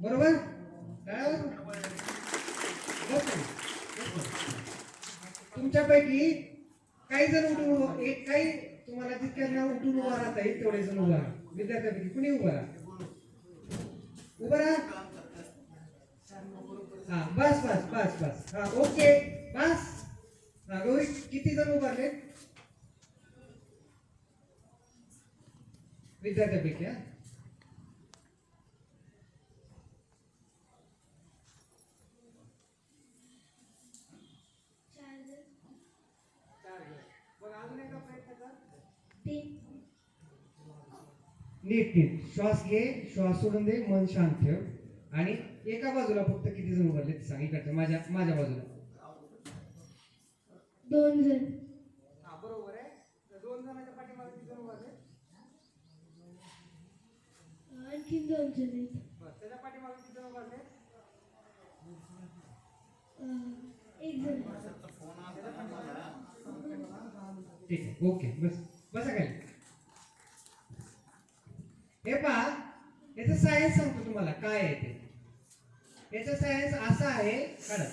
बरोबर. तुमच्यापैकी काही जण उठून एक काही तुम्हाला जितक्यांना उठून उभा राहता येईल तेवढे जण उभा राहा. विद्यार्थ्यांपैकी कुणी उभा राहा. उभा राहा. हा बस बस बस बस. हा ओके बस. हा रोहित किती जण उभारले विद्यार्थ्यांपैकी? हा नीट नीट श्वास घे, श्वास सोडून दे, मन शांत ठेव आणि एका बाजूला फक्त किती जण उभारले ते सांग. इकडच्या माझ्या माझ्या बाजूला 2 जण. हा बरोबर आहे. तर 2 जणांच्या पाठीमागे किती जण उभारले? आणखी 2 जण आहेत. बस त्याच्या पाठीमागे किती जण उभारले? 1 जण. ठीक आहे ओके बस बसा खाली. हे पहा याचं सायन्स सांगतो तुम्हाला काय आहे ते. याचा सायन्स असा आहे. काढा